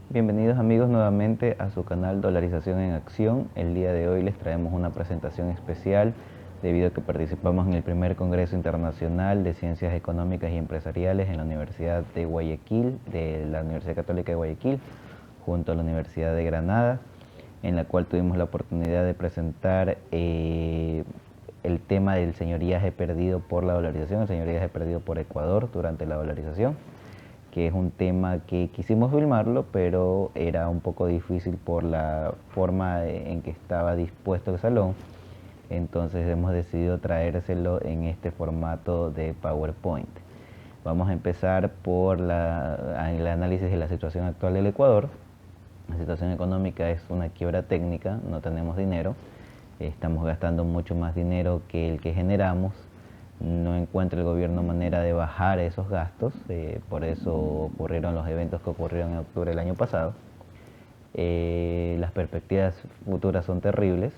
Bienvenidos amigos nuevamente a su canal Dolarización en Acción. El día de hoy les traemos una presentación especial debido a que participamos en el primer Congreso Internacional de Ciencias Económicas y Empresariales en la Universidad de Guayaquil, de la Universidad Católica de Guayaquil, junto a la Universidad de Granada, en la cual tuvimos la oportunidad de presentar el tema del señoríaje perdido por la dolarización, el señoríaje perdido por Ecuador durante la dolarización, que es un tema que quisimos filmarlo, pero era un poco difícil por la forma en que estaba dispuesto el salón. Entonces hemos decidido traérselo en este formato de PowerPoint. Vamos a empezar por el análisis de la situación actual del Ecuador. La situación económica es una quiebra técnica, no tenemos dinero, estamos gastando mucho más dinero que el que generamos. No encuentra el gobierno manera de bajar esos gastos, por eso ocurrieron los eventos que ocurrieron en octubre del año pasado. Las perspectivas futuras son terribles.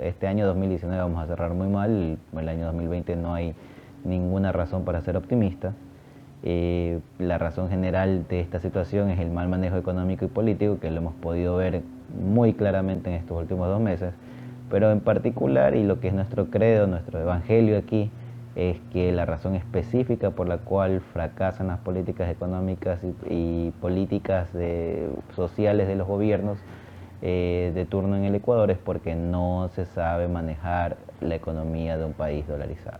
Este año 2019 vamos a cerrar muy mal, el año 2020 no hay ninguna razón para ser optimista. La razón general de esta situación es el mal manejo económico y político, que lo hemos podido ver muy claramente en estos últimos 2 meses, pero en particular, y lo que es nuestro credo, nuestro evangelio aquí, es que la razón específica por la cual fracasan las políticas económicas y políticas sociales de los gobiernos de turno en el Ecuador es porque no se sabe manejar la economía de un país dolarizado.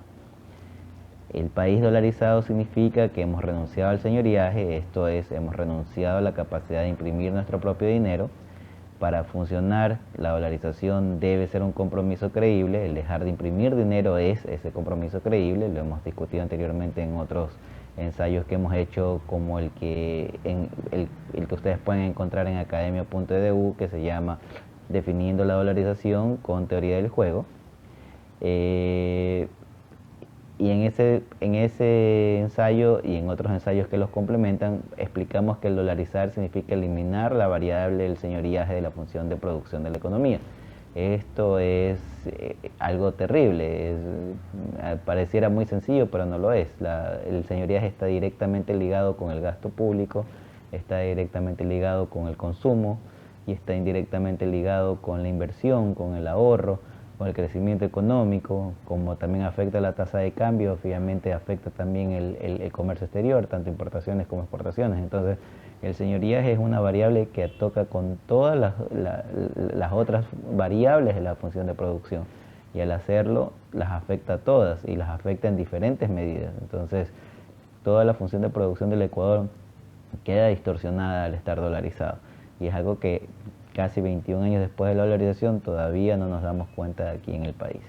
El país dolarizado significa que hemos renunciado al señoriaje, esto es, hemos renunciado a la capacidad de imprimir nuestro propio dinero. Para funcionar, la dolarización debe ser un compromiso creíble. El dejar de imprimir dinero es ese compromiso creíble. Lo hemos discutido anteriormente en otros ensayos que hemos hecho, como el que ustedes pueden encontrar en academia.edu, que se llama Definiendo la dolarización con teoría del juego. Y en ese ensayo y en otros ensayos que los complementan, explicamos que el dolarizar significa eliminar la variable del señoriaje de la función de producción de la economía. Esto es algo terrible, pareciera muy sencillo, pero no lo es. El señoriaje está directamente ligado con el gasto público, está directamente ligado con el consumo y está indirectamente ligado con la inversión, con el ahorro, con el crecimiento económico. Como también afecta la tasa de cambio, obviamente afecta también el comercio exterior, tanto importaciones como exportaciones. Entonces, el señoriaje es una variable que toca con todas las otras variables de la función de producción, y al hacerlo las afecta a todas y las afecta en diferentes medidas. Entonces, toda la función de producción del Ecuador queda distorsionada al estar dolarizado, y es algo que casi 21 años después de la dolarización todavía no nos damos cuenta aquí en el país.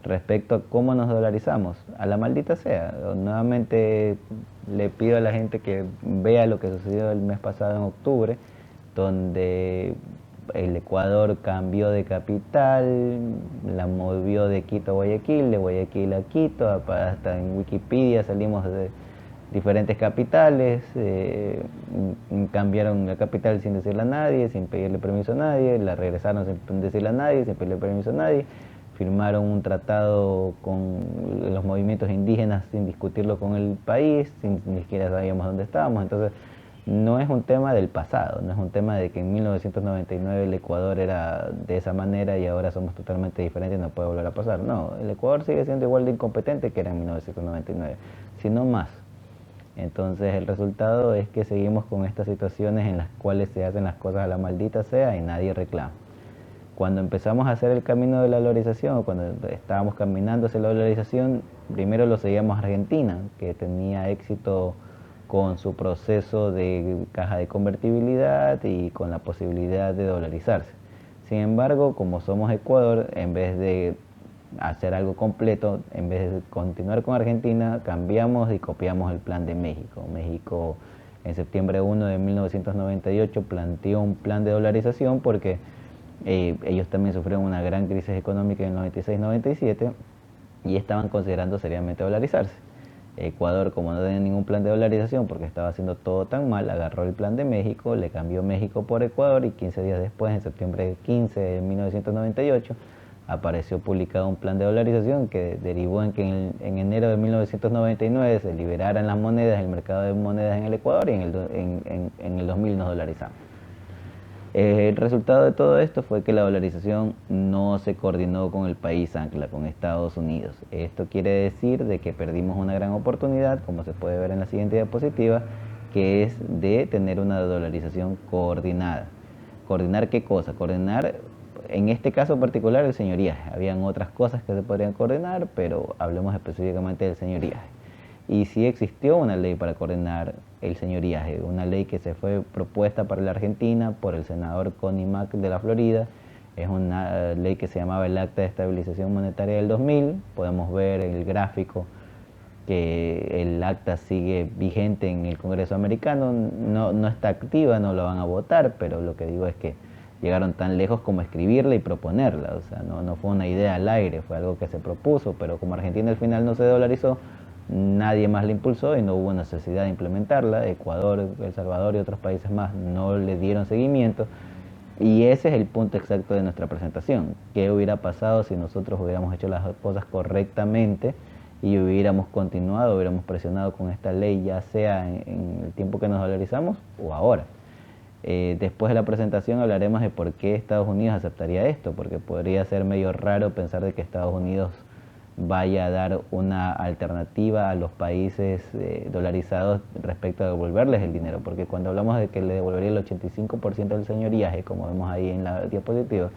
Respecto a cómo nos dolarizamos, a la maldita sea. Nuevamente le pido a la gente que vea lo que sucedió el mes pasado en octubre, donde el Ecuador cambió de capital, la movió de Quito a Guayaquil, de Guayaquil a Quito, hasta en Wikipedia salimos de diferentes capitales, cambiaron la capital sin decirle a nadie, sin pedirle permiso a nadie, la regresaron sin decirle a nadie, sin pedirle permiso a nadie, firmaron un tratado con los movimientos indígenas sin discutirlo con el país, sin ni siquiera sabíamos dónde estábamos. Entonces, no es un tema del pasado, no es un tema de que en 1999 el Ecuador era de esa manera y ahora somos totalmente diferentes y no puede volver a pasar. No, el Ecuador sigue siendo igual de incompetente que era en 1999, sino más. Entonces el resultado es que seguimos con estas situaciones en las cuales se hacen las cosas a la maldita sea y nadie reclama. Cuando empezamos a hacer el camino de la dolarización, o cuando estábamos caminando hacia la dolarización, primero lo seguíamos a Argentina, que tenía éxito con su proceso de caja de convertibilidad y con la posibilidad de dolarizarse. Sin embargo, como somos Ecuador, en vez de hacer algo completo, en vez de continuar con Argentina, cambiamos y copiamos el plan de México. México en septiembre 1 de 1998 planteó un plan de dolarización porque ellos también sufrieron una gran crisis económica en el 96-97 y estaban considerando seriamente dolarizarse. Ecuador, como no tenía ningún plan de dolarización porque estaba haciendo todo tan mal, agarró el plan de México, le cambió México por Ecuador y 15 días después, en septiembre 15 de 1998, apareció publicado un plan de dolarización que derivó en que en enero de 1999 se liberaran las monedas, el mercado de monedas en el Ecuador, y en el 2000 nos dolarizamos. El resultado de todo esto fue que la dolarización no se coordinó con el país ancla, con Estados Unidos. Esto quiere decir de que perdimos una gran oportunidad, como se puede ver en la siguiente diapositiva, que es de tener una dolarización coordinada. ¿Coordinar qué cosa? Coordinar, en este caso particular, el señoríaje. Habían otras cosas que se podrían coordinar, pero hablemos específicamente del señoríaje. Y sí existió una ley para coordinar el señoríaje, una ley que se fue propuesta para la Argentina por el senador Connie Mack de la Florida. Es una ley que se llamaba el Acta de Estabilización Monetaria del 2000. Podemos ver en el gráfico que el acta sigue vigente en el Congreso americano, no está activa, no la van a votar, pero lo que digo es que llegaron tan lejos como escribirla y proponerla. O sea, no fue una idea al aire, fue algo que se propuso, pero como Argentina al final no se dolarizó, nadie más la impulsó y no hubo necesidad de implementarla. Ecuador, El Salvador y otros países más no le dieron seguimiento. Y ese es el punto exacto de nuestra presentación. ¿Qué hubiera pasado si nosotros hubiéramos hecho las cosas correctamente y hubiéramos continuado, hubiéramos presionado con esta ley, ya sea en el tiempo que nos dolarizamos o ahora? Después de la presentación hablaremos de por qué Estados Unidos aceptaría esto, porque podría ser medio raro pensar de que Estados Unidos vaya a dar una alternativa a los países dolarizados respecto a devolverles el dinero, porque cuando hablamos de que le devolvería el 85% del señoríaje, como vemos ahí en la diapositiva,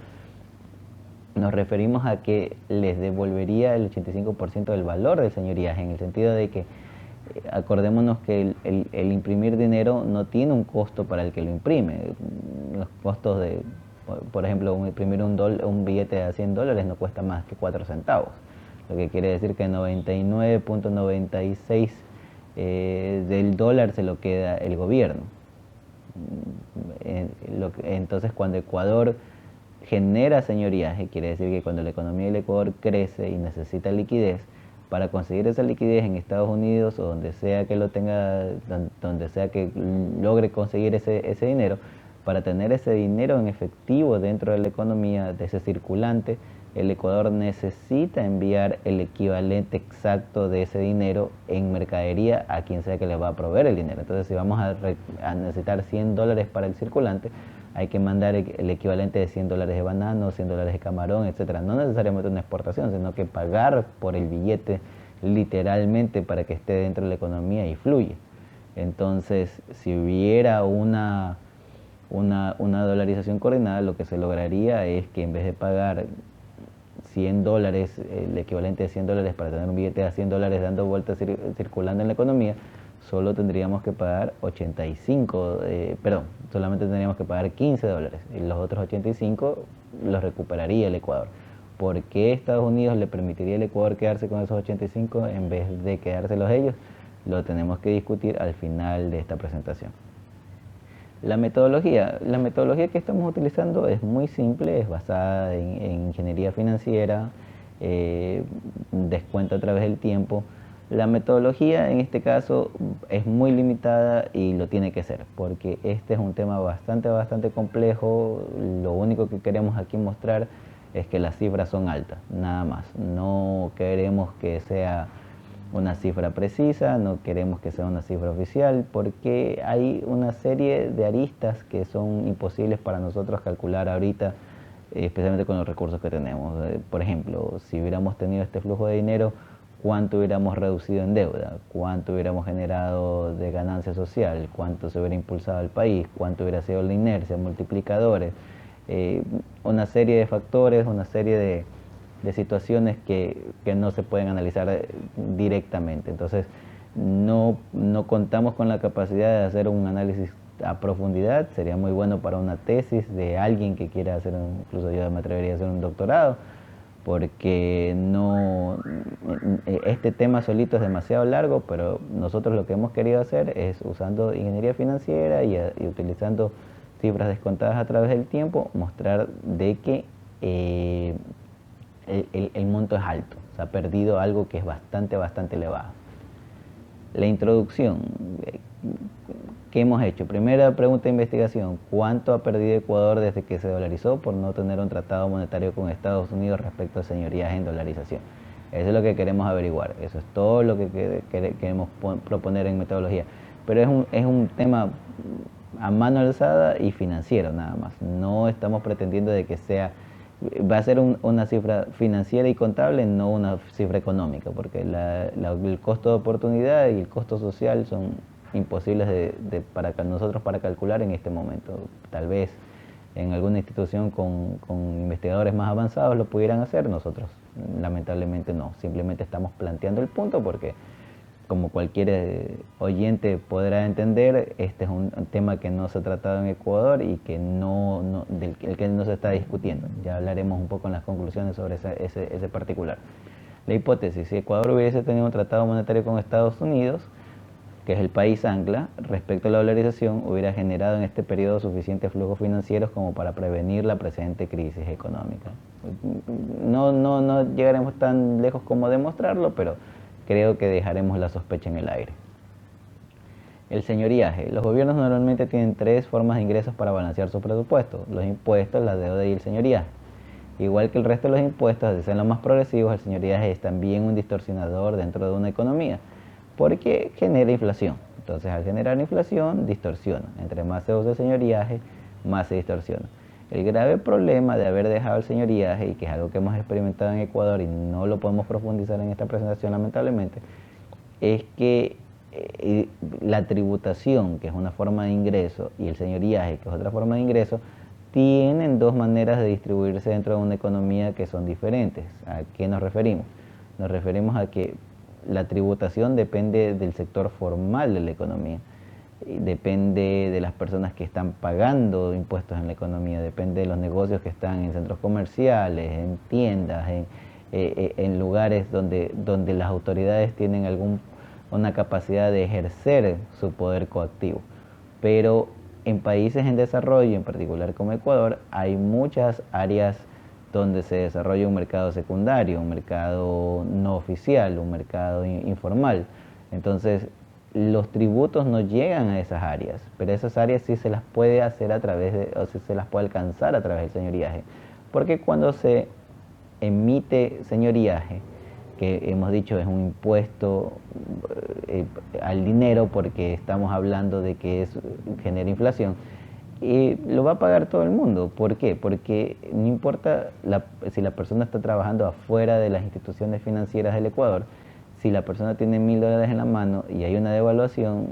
nos referimos a que les devolvería el 85% del valor del señoríaje, en el sentido de que acordémonos que el imprimir dinero no tiene un costo para el que lo imprime. Los costos de, por ejemplo, imprimir un billete de $100 no cuesta más que 4 centavos, lo que quiere decir que 99.96 del dólar se lo queda el gobierno. Entonces, cuando Ecuador genera señoríaje, quiere decir que cuando la economía del Ecuador crece y necesita liquidez, para conseguir esa liquidez en Estados Unidos o donde sea que lo tenga, donde sea que logre conseguir ese dinero, para tener ese dinero en efectivo dentro de la economía, de ese circulante, el Ecuador necesita enviar el equivalente exacto de ese dinero en mercadería a quien sea que le va a proveer el dinero. Entonces, si vamos a necesitar $100 para el circulante, hay que mandar el equivalente de $100 de banano, $100 de camarón, etcétera. No necesariamente una exportación, sino que pagar por el billete literalmente para que esté dentro de la economía y fluya. Entonces, si hubiera una dolarización coordinada, lo que se lograría es que en vez de pagar $100, el equivalente de $100 para tener un billete de $100 dando vueltas circulando en la economía, solo tendríamos que pagar solamente tendríamos que pagar $15 y los otros 85 los recuperaría el Ecuador. ¿Por qué Estados Unidos le permitiría al Ecuador quedarse con esos 85 en vez de quedárselos ellos? Lo tenemos que discutir al final de esta presentación. La metodología que estamos utilizando es muy simple, es basada en ingeniería financiera, descuento a través del tiempo. La metodología en este caso es muy limitada y lo tiene que ser, porque este es un tema bastante complejo. Lo único que queremos aquí mostrar es que las cifras son altas, nada más. No queremos que sea una cifra precisa, no queremos que sea una cifra oficial, porque hay una serie de aristas que son imposibles para nosotros calcular ahorita, especialmente con los recursos que tenemos. Por ejemplo, si hubiéramos tenido este flujo de dinero, ¿cuánto hubiéramos reducido en deuda? ¿Cuánto hubiéramos generado de ganancia social? ¿Cuánto se hubiera impulsado el país? ¿Cuánto hubiera sido la inercia, multiplicadores? Una serie de factores, una serie de situaciones que no se pueden analizar directamente. Entonces, no contamos con la capacidad de hacer un análisis a profundidad. Sería muy bueno para una tesis de alguien que quiera hacer, incluso yo me atrevería a hacer un doctorado, porque este tema solito es demasiado largo, pero nosotros lo que hemos querido hacer es, usando ingeniería financiera y utilizando cifras descontadas a través del tiempo, mostrar de que el monto es alto, se ha perdido algo que es bastante elevado. La introducción, ¿qué hemos hecho? Primera pregunta de investigación, ¿cuánto ha perdido Ecuador desde que se dolarizó por no tener un tratado monetario con Estados Unidos respecto a señorías en dolarización? Eso es lo que queremos averiguar, eso es todo lo que queremos proponer en metodología. Pero es un tema a mano alzada y financiero nada más. No estamos pretendiendo de que sea, va a ser una cifra financiera y contable, no una cifra económica, porque el costo de oportunidad y el costo social son imposibles para nosotros para calcular en este momento. Tal vez en alguna institución con investigadores más avanzados lo pudieran hacer, nosotros lamentablemente no. Simplemente estamos planteando el punto porque, como cualquier oyente podrá entender, este es un tema que no se ha tratado en Ecuador y que del que no se está discutiendo. Ya hablaremos un poco en las conclusiones sobre ese particular. La hipótesis: si Ecuador hubiese tenido un tratado monetario con Estados Unidos, que es el país ancla, respecto a la dolarización, hubiera generado en este periodo suficientes flujos financieros como para prevenir la presente crisis económica. No llegaremos tan lejos como demostrarlo, pero creo que dejaremos la sospecha en el aire. El señoriaje. Los gobiernos normalmente tienen tres formas de ingresos para balancear sus presupuestos: los impuestos, la deuda y el señoriaje. Igual que el resto de los impuestos, al ser los más progresivos, el señoriaje es también un distorsionador dentro de una economía, porque genera inflación. Entonces, al generar inflación, distorsiona. Entre más se usa el señoriaje, más se distorsiona. El grave problema de haber dejado el señoriaje, y que es algo que hemos experimentado en Ecuador y no lo podemos profundizar en esta presentación lamentablemente, es que la tributación, que es una forma de ingreso, y el señoriaje, que es otra forma de ingreso, tienen dos maneras de distribuirse dentro de una economía que son diferentes. ¿A qué nos referimos? Nos referimos a que la tributación depende del sector formal de la economía, depende de las personas que están pagando impuestos en la economía, depende de los negocios que están en centros comerciales, en tiendas, en lugares donde las autoridades tienen una capacidad de ejercer su poder coactivo. Pero en países en desarrollo, en particular como Ecuador, hay muchas áreas donde se desarrolla un mercado secundario, un mercado no oficial, un mercado informal. Entonces, los tributos no llegan a esas áreas, pero esas áreas sí se las puede hacer o sí se las puede alcanzar a través del señoriaje. Porque cuando se emite señoriaje, que hemos dicho es un impuesto al dinero, porque estamos hablando de que genera inflación, y lo va a pagar todo el mundo. ¿Por qué? Porque no importa si la persona está trabajando afuera de las instituciones financieras del Ecuador, si la persona tiene $1.000 en la mano y hay una devaluación,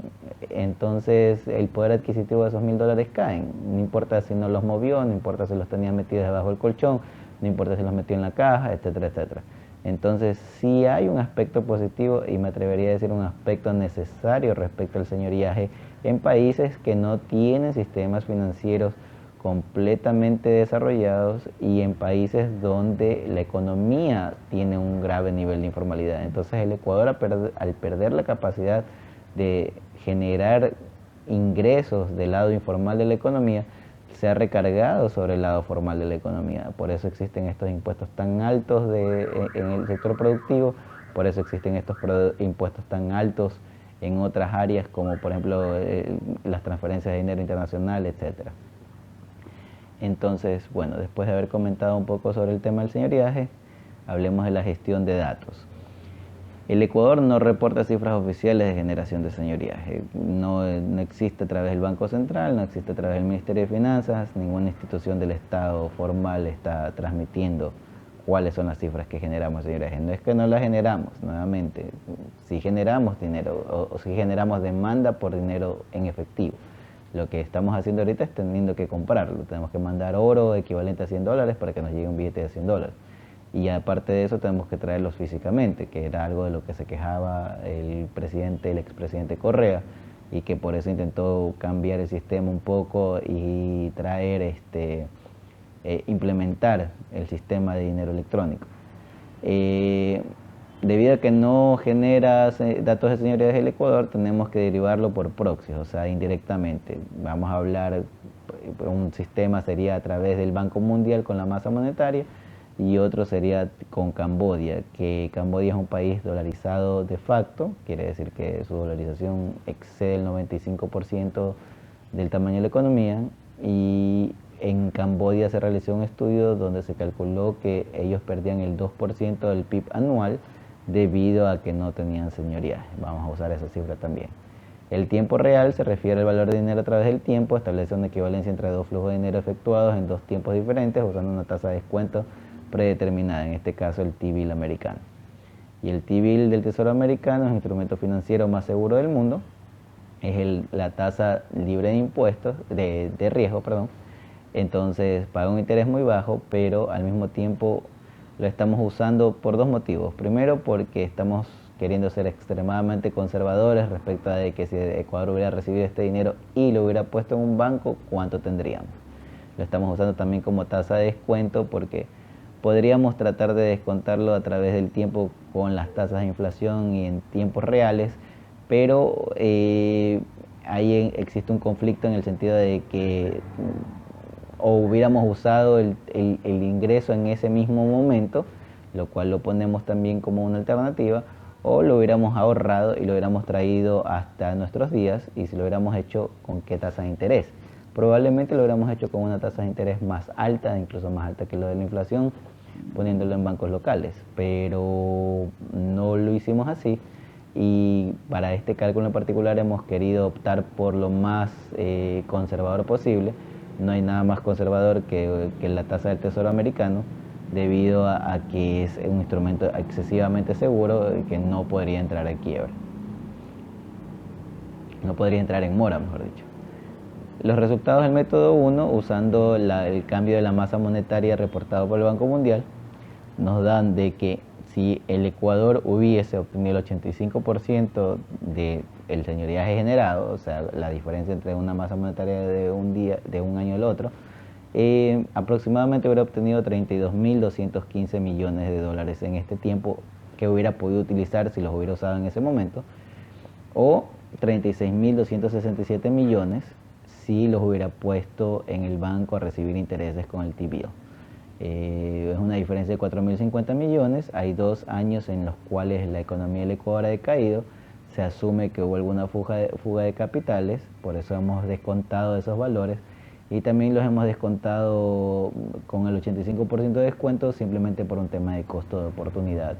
entonces el poder adquisitivo de esos $1.000 caen. No importa si no los movió, no importa si los tenía metidos debajo del colchón, no importa si los metió en la caja, etcétera, etcétera. Entonces sí hay un aspecto positivo, y me atrevería a decir un aspecto necesario respecto al señoriaje en países que no tienen sistemas financieros completamente desarrollados y en países donde la economía tiene un grave nivel de informalidad. Entonces el Ecuador, al perder la capacidad de generar ingresos del lado informal de la economía, se ha recargado sobre el lado formal de la economía. Por eso existen estos impuestos tan altos en el sector productivo, por eso existen estos impuestos tan altos en otras áreas, como por ejemplo las transferencias de dinero internacional, etcétera. Entonces, bueno, después de haber comentado un poco sobre el tema del señoriaje, hablemos de la gestión de datos. El Ecuador no reporta cifras oficiales de generación de señoriaje. No existe a través del Banco Central, no existe a través del Ministerio de Finanzas, ninguna institución del Estado formal está transmitiendo cuáles son las cifras que generamos de señoriaje. No es que no las generamos, nuevamente, si generamos dinero o si generamos demanda por dinero en efectivo. Lo que estamos haciendo ahorita es teniendo que comprarlo. Tenemos que mandar oro equivalente a $100 para que nos llegue un billete de $100. Y aparte de eso tenemos que traerlos físicamente, que era algo de lo que se quejaba el expresidente Correa, y que por eso intentó cambiar el sistema un poco y implementar el sistema de dinero electrónico. Debido a que no genera datos de señoriaje del Ecuador, tenemos que derivarlo por proxies, o sea, indirectamente. Vamos a hablar, un sistema sería a través del Banco Mundial con la masa monetaria, y otro sería con Camboya, que Camboya es un país dolarizado de facto, quiere decir que su dolarización excede el 95% del tamaño de la economía, y en Camboya se realizó un estudio donde se calculó que ellos perdían el 2% del PIB anual debido a que no tenían señorías. Vamos a usar esa cifra también. El tiempo real se refiere al valor de dinero a través del tiempo, establece una equivalencia entre dos flujos de dinero efectuados en dos tiempos diferentes usando una tasa de descuento predeterminada, en este caso el T-bill americano. Y el T-bill del Tesoro americano es el instrumento financiero más seguro del mundo, es la tasa libre de impuestos, de riesgo, perdón. Entonces paga un interés muy bajo, pero al mismo tiempo lo estamos usando por dos motivos. Primero, porque estamos queriendo ser extremadamente conservadores respecto a de que si Ecuador hubiera recibido este dinero y lo hubiera puesto en un banco, ¿cuánto tendríamos? Lo estamos usando también como tasa de descuento porque podríamos tratar de descontarlo a través del tiempo con las tasas de inflación y en tiempos reales, pero ahí existe un conflicto en el sentido de que o hubiéramos usado el ingreso en ese mismo momento, lo cual lo ponemos también como una alternativa, o lo hubiéramos ahorrado y lo hubiéramos traído hasta nuestros días, y si lo hubiéramos hecho con qué tasa de interés. Probablemente lo hubiéramos hecho con una tasa de interés más alta, incluso más alta que lo de la inflación, poniéndolo en bancos locales, pero no lo hicimos así, y para este cálculo en particular hemos querido optar por lo más conservador posible. No hay nada más conservador que la tasa del Tesoro americano, debido a que es un instrumento excesivamente seguro que no podría entrar a quiebra. No podría entrar en mora, mejor dicho. Los resultados del método 1, usando el cambio de la masa monetaria reportado por el Banco Mundial, nos dan de que si el Ecuador hubiese obtenido el 85% del señoriaje generado, o sea, la diferencia entre una masa monetaria de un año al otro, aproximadamente hubiera obtenido 32.215 millones de dólares en este tiempo, que hubiera podido utilizar si los hubiera usado en ese momento, o 36.267 millones si los hubiera puesto en el banco a recibir intereses con el T-bill. Es una diferencia de 4.050 millones. Hay 2 años en los cuales la economía del Ecuador ha decaído. Se asume que hubo alguna fuga de capitales, por eso hemos descontado esos valores, y también los hemos descontado con el 85% de descuento simplemente por un tema de costo de oportunidad.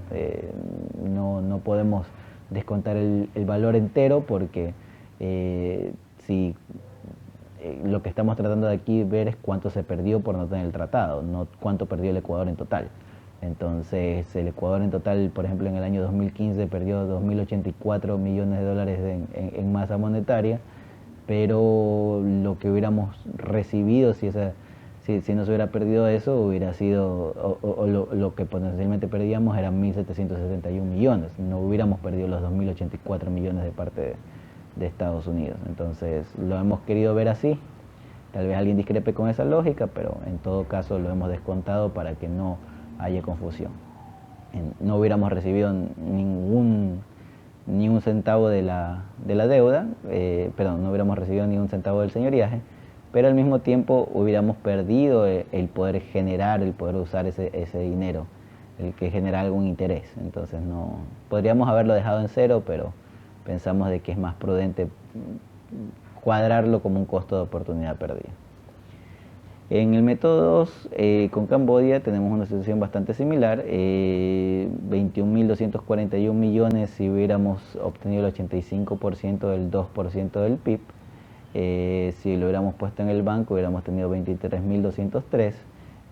No podemos descontar el valor entero porque si lo que estamos tratando de aquí ver es cuánto se perdió por no tener el tratado, no cuánto perdió el Ecuador en total. Entonces el Ecuador en total, por ejemplo, en el año 2015 perdió 2.084 millones de dólares en masa monetaria, pero lo que hubiéramos recibido si no se hubiera perdido eso, hubiera sido, lo que potencialmente perdíamos eran 1.771 millones, no hubiéramos perdido los 2.084 millones de parte de Estados Unidos. Entonces lo hemos querido ver así. Tal vez alguien discrepe con esa lógica, pero en todo caso lo hemos descontado para que no haya confusión. No hubiéramos recibido ni un centavo de la deuda, perdón, no hubiéramos recibido ni un centavo del señoriaje, pero al mismo tiempo hubiéramos perdido el poder generar, el poder usar ese dinero, el que genera algún interés. Entonces no podríamos haberlo dejado en cero, pero pensamos de que es más prudente cuadrarlo como un costo de oportunidad perdida. En el método 2, con Camboya, tenemos una situación bastante similar. 21.241 millones si hubiéramos obtenido el 85% del 2% del PIB. Si lo hubiéramos puesto en el banco, hubiéramos tenido 23.203,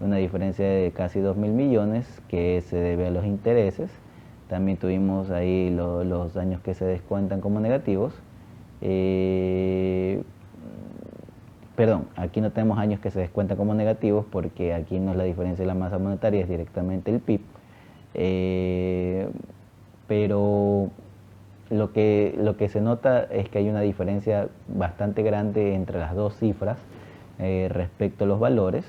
una diferencia de casi 2.000 millones que se debe a los intereses. También tuvimos ahí los años que se descuentan como negativos. Perdón, aquí no tenemos años que se descuentan como negativos porque aquí no es la diferencia de la masa monetaria, es directamente el PIB. Pero lo que se nota es que hay una diferencia bastante grande entre las dos cifras respecto a los valores.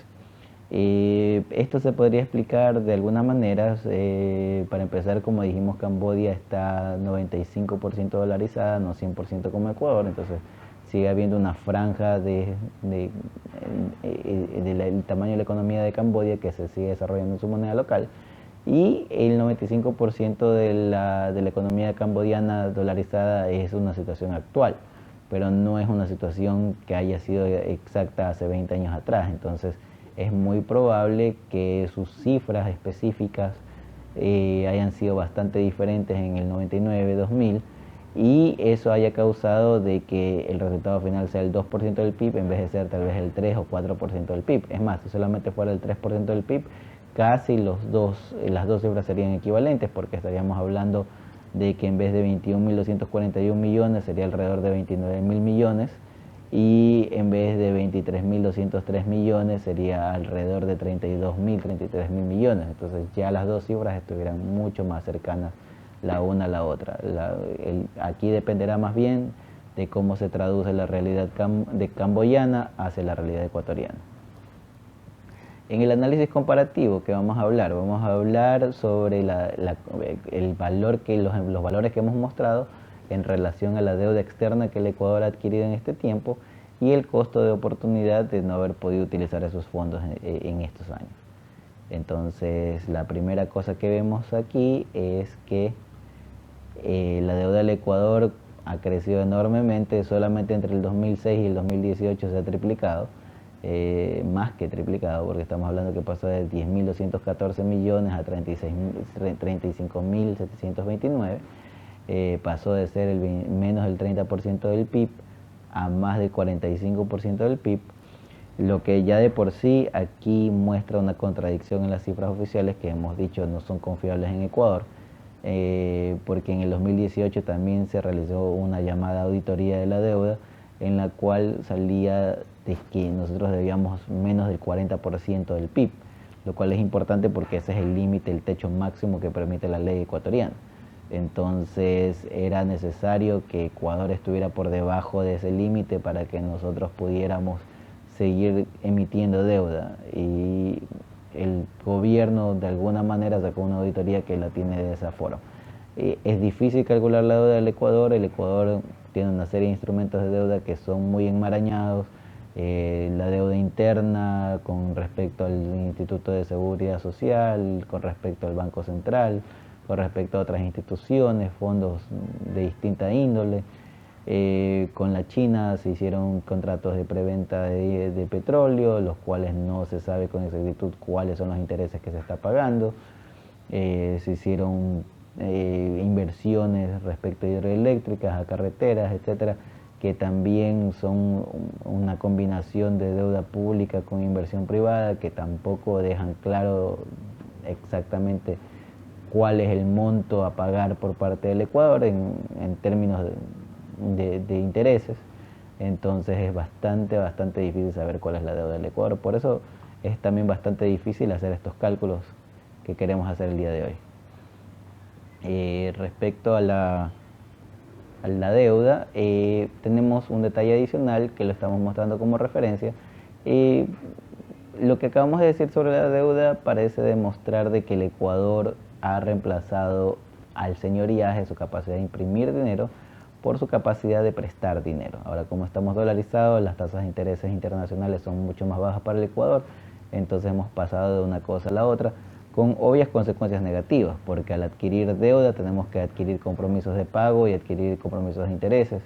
Esto se podría explicar de algunas maneras. Para empezar, como dijimos, Camboya está 95% dolarizada, no 100% como Ecuador. Entonces, sigue habiendo una franja del tamaño de la economía de Camboya que se sigue desarrollando en su moneda local, y el 95% de la economía camboyana dolarizada es una situación actual, pero no es una situación que haya sido exacta hace 20 años atrás. Entonces es muy probable que sus cifras específicas hayan sido bastante diferentes en el 99-2000, y eso haya causado de que el resultado final sea el 2% del PIB en vez de ser tal vez el 3 o 4% del PIB. Es más, si solamente fuera el 3% del PIB, casi las dos cifras serían equivalentes, porque estaríamos hablando de que en vez de 21.241 millones sería alrededor de 29.000 millones, y en vez de 23.203 millones sería alrededor de 32.000, 33.000 millones. Entonces ya las dos cifras estuvieran mucho más cercanas la una a la otra. Aquí dependerá más bien de cómo se traduce la realidad camboyana hacia la realidad ecuatoriana. En el análisis comparativo que vamos a hablar sobre el valor los valores que hemos mostrado en relación a la deuda externa que el Ecuador ha adquirido en este tiempo, y el costo de oportunidad de no haber podido utilizar esos fondos en estos años. Entonces, la primera cosa que vemos aquí es que la deuda del Ecuador ha crecido enormemente. Solamente entre el 2006 y el 2018 se ha triplicado, más que triplicado, porque estamos hablando que pasó de 10.214 millones a 35.729. Pasó de ser menos del 30% del PIB a más del 45% del PIB, lo que ya de por sí aquí muestra una contradicción en las cifras oficiales que hemos dicho no son confiables en Ecuador, porque en el 2018 también se realizó una llamada auditoría de la deuda en la cual salía de que nosotros debíamos menos del 40% del PIB, lo cual es importante porque ese es el límite, el techo máximo que permite la ley ecuatoriana. Entonces era necesario que Ecuador estuviera por debajo de ese límite para que nosotros pudiéramos seguir emitiendo deuda, y el gobierno de alguna manera sacó una auditoría que la tiene de esa forma. Es difícil calcular la deuda del Ecuador. El Ecuador tiene una serie de instrumentos de deuda que son muy enmarañados. La deuda interna con respecto al Instituto de Seguridad Social, con respecto al Banco Central, con respecto a otras instituciones, fondos de distinta índole. Con la China se hicieron contratos de preventa de petróleo, los cuales no se sabe con exactitud cuáles son los intereses que se está pagando. Se hicieron inversiones respecto a hidroeléctricas, a carreteras, etcétera, que también son una combinación de deuda pública con inversión privada, que tampoco dejan claro exactamente cuál es el monto a pagar por parte del Ecuador en términos de intereses. Entonces es bastante difícil saber cuál es la deuda del Ecuador. Por eso es también bastante difícil hacer estos cálculos que queremos hacer el día de hoy. Respecto a la deuda, tenemos un detalle adicional que lo estamos mostrando como referencia. Lo que acabamos de decir sobre la deuda parece demostrar de que el Ecuador ha reemplazado al señoriaje, su capacidad de imprimir dinero, por su capacidad de prestar dinero. Ahora, como estamos dolarizados, las tasas de intereses internacionales son mucho más bajas para el Ecuador, entonces hemos pasado de una cosa a la otra, con obvias consecuencias negativas, porque al adquirir deuda tenemos que adquirir compromisos de pago y adquirir compromisos de intereses.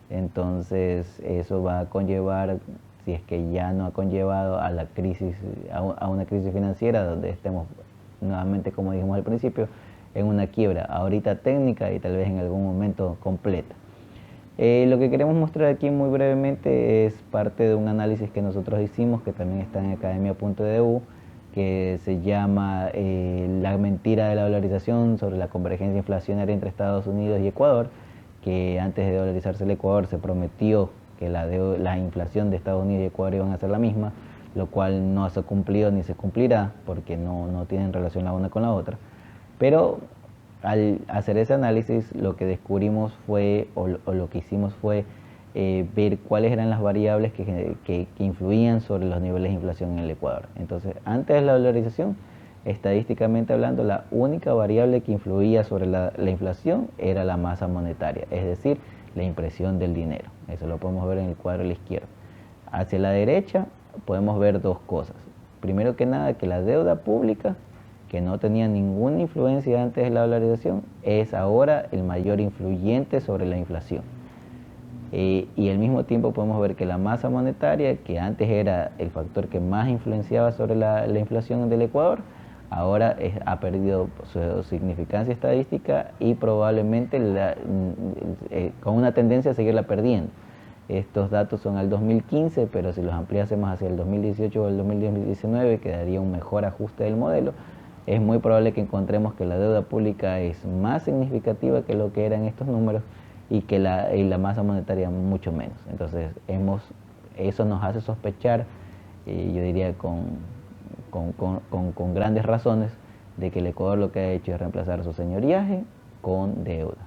Entonces eso va a conllevar, si es que ya no ha conllevado a la crisis, a una crisis financiera donde estemos nuevamente, como dijimos al principio, en una quiebra, ahorita técnica y tal vez en algún momento completa. Lo que queremos mostrar aquí muy brevemente es parte de un análisis que nosotros hicimos, que también está en academia.edu, que se llama La mentira de la dolarización, sobre la convergencia inflacionaria entre Estados Unidos y Ecuador, que antes de dolarizarse el Ecuador se prometió que la inflación de Estados Unidos y Ecuador iban a ser la misma, lo cual no se ha cumplido ni se cumplirá, porque no tienen relación la una con la otra. Pero al hacer ese análisis, lo que descubrimos fue, o lo que hicimos fue ver cuáles eran las variables que influían sobre los niveles de inflación en el Ecuador. Entonces, antes de la dolarización, estadísticamente hablando, la única variable que influía sobre la inflación era la masa monetaria, es decir, la impresión del dinero. Eso lo podemos ver en el cuadro a la izquierda. Hacia la derecha podemos ver dos cosas. Primero que nada, que la deuda pública, que no tenía ninguna influencia antes de la dolarización, es ahora el mayor influyente sobre la inflación. Y al mismo tiempo podemos ver que la masa monetaria, que antes era el factor que más influenciaba sobre la inflación del Ecuador, ahora ha perdido su significancia estadística y probablemente con una tendencia a seguirla perdiendo. Estos datos son al 2015, pero si los ampliásemos hacia el 2018 o el 2019 quedaría un mejor ajuste del modelo. Es muy probable que encontremos que la deuda pública es más significativa que lo que eran estos números y que la masa monetaria mucho menos. Entonces eso nos hace sospechar, yo diría con grandes razones, de que el Ecuador lo que ha hecho es reemplazar su señoriaje con deuda.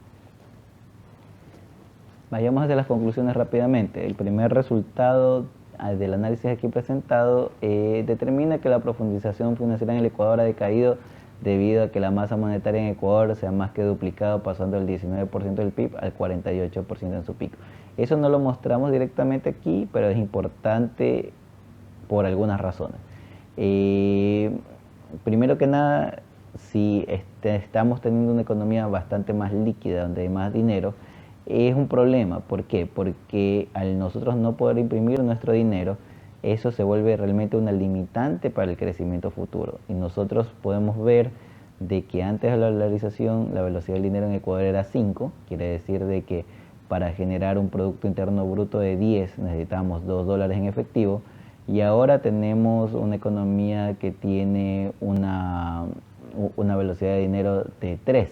Vayamos hacia las conclusiones rápidamente. El primer resultado del análisis aquí presentado determina que la profundización financiera en el Ecuador ha decaído debido a que la masa monetaria en Ecuador se ha más que duplicado, pasando del 19% del PIB al 48% en su pico. Eso no lo mostramos directamente aquí, pero es importante por algunas razones. Primero que nada, si estamos teniendo una economía bastante más líquida, donde hay más dinero, es un problema. ¿Por qué? Porque al nosotros no poder imprimir nuestro dinero, eso se vuelve realmente una limitante para el crecimiento futuro. Y nosotros podemos ver de que antes de la dolarización la velocidad del dinero en Ecuador era 5, quiere decir de que para generar un Producto Interno Bruto de 10 necesitamos $2 en efectivo, y ahora tenemos una economía que tiene una velocidad de dinero de 3.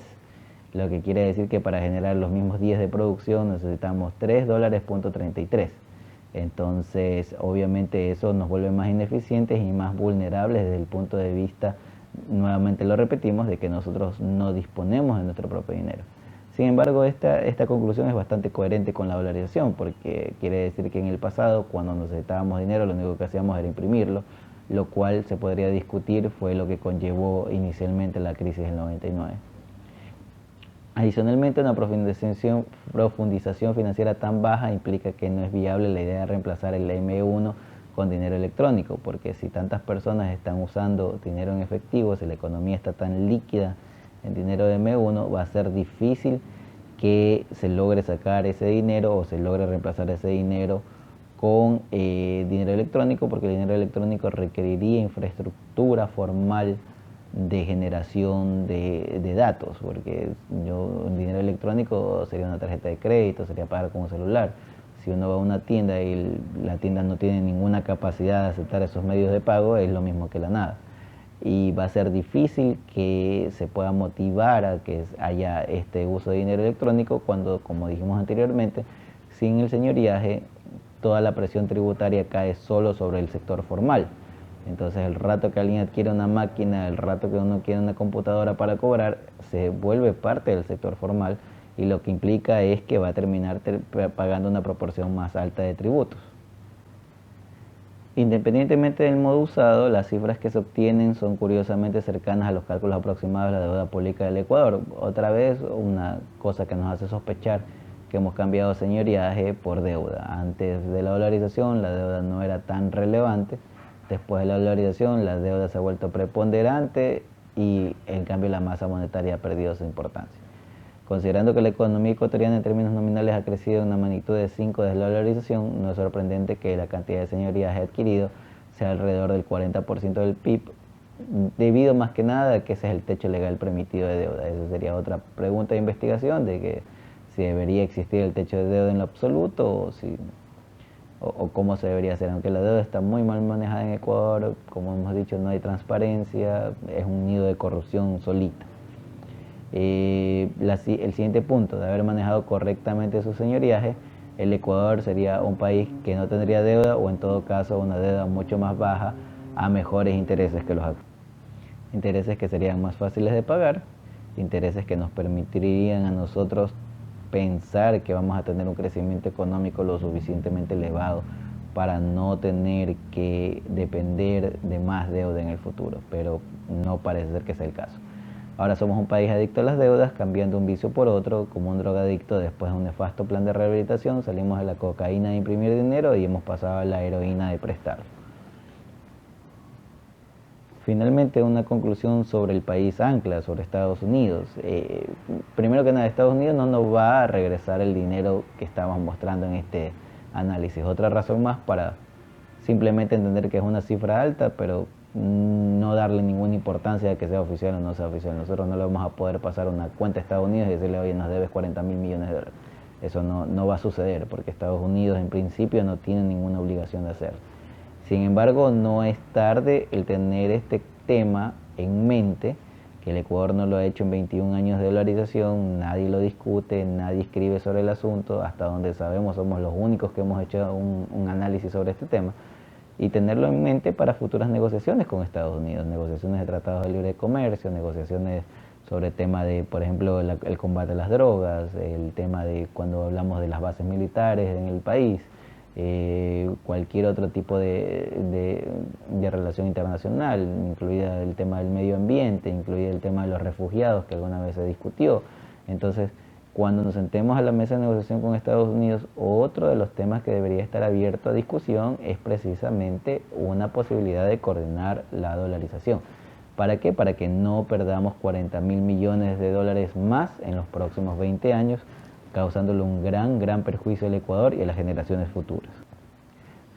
Lo que quiere decir que para generar los mismos 10 de producción necesitamos $3.33. Entonces, obviamente eso nos vuelve más ineficientes y más vulnerables desde el punto de vista, nuevamente lo repetimos, de que nosotros no disponemos de nuestro propio dinero. Sin embargo, esta conclusión es bastante coherente con la dolarización, porque quiere decir que en el pasado, cuando necesitábamos dinero, lo único que hacíamos era imprimirlo, lo cual se podría discutir fue lo que conllevó inicialmente la crisis del 99. Adicionalmente, una profundización financiera tan baja implica que no es viable la idea de reemplazar el M1 con dinero electrónico, porque si tantas personas están usando dinero en efectivo, si la economía está tan líquida en dinero de M1, va a ser difícil que se logre sacar ese dinero o se logre reemplazar ese dinero con dinero electrónico, porque el dinero electrónico requeriría infraestructura formal de generación de datos, porque un dinero electrónico sería una tarjeta de crédito, sería pagar con un celular. Si uno va a una tienda y la tienda no tiene ninguna capacidad de aceptar esos medios de pago, es lo mismo que la nada. Y va a ser difícil que se pueda motivar a que haya este uso de dinero electrónico cuando, como dijimos anteriormente, sin el señoriaje, toda la presión tributaria cae solo sobre el sector formal. Entonces, el rato que alguien adquiere una máquina, el rato que uno quiere una computadora para cobrar, se vuelve parte del sector formal, y lo que implica es que va a terminar pagando una proporción más alta de tributos. Independientemente del modo usado, las cifras que se obtienen son curiosamente cercanas a los cálculos aproximados de la deuda pública del Ecuador. Otra vez, una cosa que nos hace sospechar que hemos cambiado señoriaje por deuda. Antes de la dolarización, la deuda no era tan relevante. Después de la dolarización, la deuda se ha vuelto preponderante y, en cambio, la masa monetaria ha perdido su importancia. Considerando que la economía ecuatoriana en términos nominales ha crecido en una magnitud de 5 desde la dolarización, no es sorprendente que la cantidad de señoriaje adquirido sea alrededor del 40% del PIB, debido más que nada a que ese es el techo legal permitido de deuda. Esa sería otra pregunta de investigación, de que si debería existir el techo de deuda en lo absoluto o cómo se debería hacer. Aunque la deuda está muy mal manejada en Ecuador, como hemos dicho, no hay transparencia, es un nido de corrupción solita. El siguiente punto, de haber manejado correctamente su señoriaje, el Ecuador sería un país que no tendría deuda, o en todo caso una deuda mucho más baja a mejores intereses que los actuales. Intereses que serían más fáciles de pagar, intereses que nos permitirían a nosotros pensar que vamos a tener un crecimiento económico lo suficientemente elevado para no tener que depender de más deuda en el futuro, pero no parece ser que sea el caso. Ahora somos un país adicto a las deudas, cambiando un vicio por otro, como un drogadicto después de un nefasto plan de rehabilitación, salimos de la cocaína de imprimir dinero y hemos pasado a la heroína de prestar. Finalmente, una conclusión sobre el país ancla, sobre Estados Unidos. Primero que nada, Estados Unidos no nos va a regresar el dinero que estamos mostrando en este análisis. Otra razón más para simplemente entender que es una cifra alta, pero no darle ninguna importancia a que sea oficial o no sea oficial. Nosotros no le vamos a poder pasar una cuenta a Estados Unidos y decirle, oye, nos debes 40.000 millones de dólares. Eso no va a suceder, porque Estados Unidos en principio no tiene ninguna obligación de hacerlo. Sin embargo, no es tarde el tener este tema en mente, que el Ecuador no lo ha hecho en 21 años de dolarización, nadie lo discute, nadie escribe sobre el asunto, hasta donde sabemos somos los únicos que hemos hecho un análisis sobre este tema, y tenerlo en mente para futuras negociaciones con Estados Unidos, negociaciones de tratados de libre comercio, negociaciones sobre el tema de, por ejemplo, el combate a las drogas, el tema de cuando hablamos de las bases militares en el país, cualquier otro tipo de relación internacional, incluida el tema del medio ambiente, incluida el tema de los refugiados que alguna vez se discutió. Entonces, cuando nos sentemos a la mesa de negociación con Estados Unidos, otro de los temas que debería estar abierto a discusión es precisamente una posibilidad de coordinar la dolarización. ¿Para qué? Para que no perdamos 40.000 millones de dólares más en los próximos 20 años, causándole un gran perjuicio al Ecuador y a las generaciones futuras.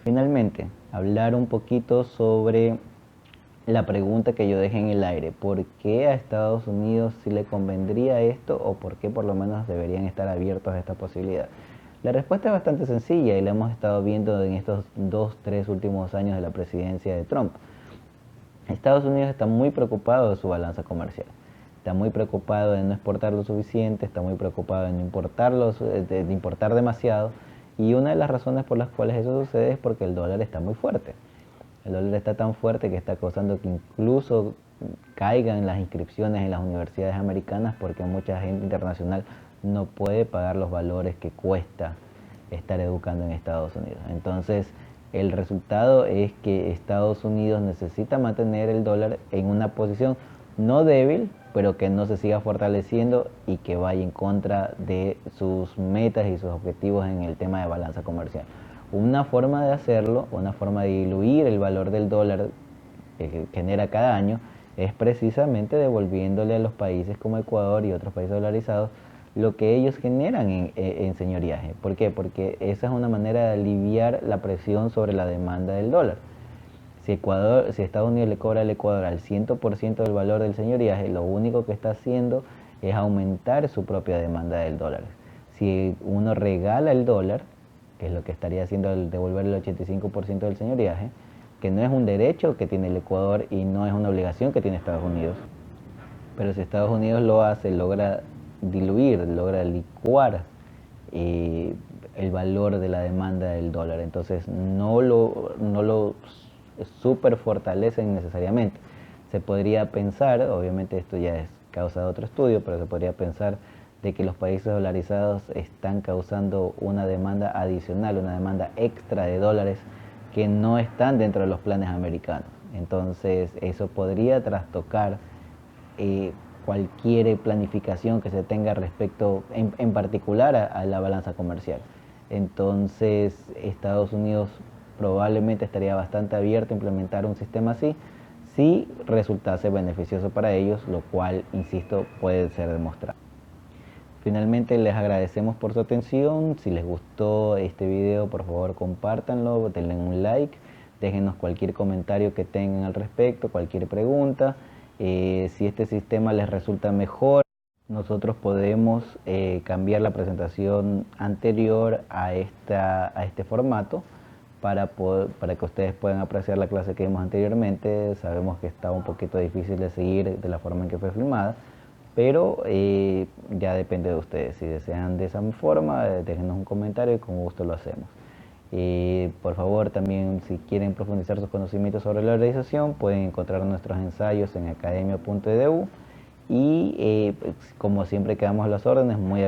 Finalmente, hablar un poquito sobre la pregunta que yo dejé en el aire: ¿por qué a Estados Unidos sí le convendría esto, o por qué por lo menos deberían estar abiertos a esta posibilidad? La respuesta es bastante sencilla y la hemos estado viendo en estos 2-3 últimos años de la presidencia de Trump. Estados Unidos está muy preocupado de su balanza comercial, está muy preocupado de no exportar lo suficiente, está muy preocupado de no de importar demasiado, y una de las razones por las cuales eso sucede es porque el dólar está muy fuerte. El dólar está tan fuerte que está causando que incluso caigan las inscripciones en las universidades americanas, porque mucha gente internacional no puede pagar los valores que cuesta estar educando en Estados Unidos. Entonces, el resultado es que Estados Unidos necesita mantener el dólar en una posición no débil, pero que no se siga fortaleciendo y que vaya en contra de sus metas y sus objetivos en el tema de balanza comercial. Una forma de hacerlo, una forma de diluir el valor del dólar que genera cada año, es precisamente devolviéndole a los países como Ecuador y otros países dolarizados lo que ellos generan en señoriaje. ¿Por qué? Porque esa es una manera de aliviar la presión sobre la demanda del dólar. Si Estados Unidos le cobra al Ecuador al 100% del valor del señoriaje, lo único que está haciendo es aumentar su propia demanda del dólar. Si uno regala el dólar, que es lo que estaría haciendo al devolver el 85% del señoriaje, que no es un derecho que tiene el Ecuador y no es una obligación que tiene Estados Unidos, pero si Estados Unidos lo hace, logra diluir, logra licuar el valor de la demanda del dólar. Entonces no lo super fortalecen necesariamente. Se podría pensar, obviamente esto ya es causa de otro estudio, pero se podría pensar de que los países dolarizados están causando una demanda adicional, una demanda extra de dólares que no están dentro de los planes americanos. Entonces eso podría trastocar cualquier planificación que se tenga respecto, en particular, a la balanza comercial. Entonces Estados Unidos probablemente estaría bastante abierto a implementar un sistema así si resultase beneficioso para ellos, lo cual, insisto, puede ser demostrado. Finalmente, les agradecemos por su atención. Si les gustó este video, por favor compártanlo, denle un like, déjenos cualquier comentario que tengan al respecto, cualquier pregunta. Si este sistema les resulta mejor, nosotros podemos cambiar la presentación anterior a este formato para que ustedes puedan apreciar la clase que vimos anteriormente. Sabemos que está un poquito difícil de seguir de la forma en que fue filmada, pero ya depende de ustedes. Si desean de esa forma, déjenos un comentario y con gusto lo hacemos. Por favor, también, si quieren profundizar sus conocimientos sobre la organización, pueden encontrar nuestros ensayos en academia.edu, y como siempre quedamos a las órdenes. Muy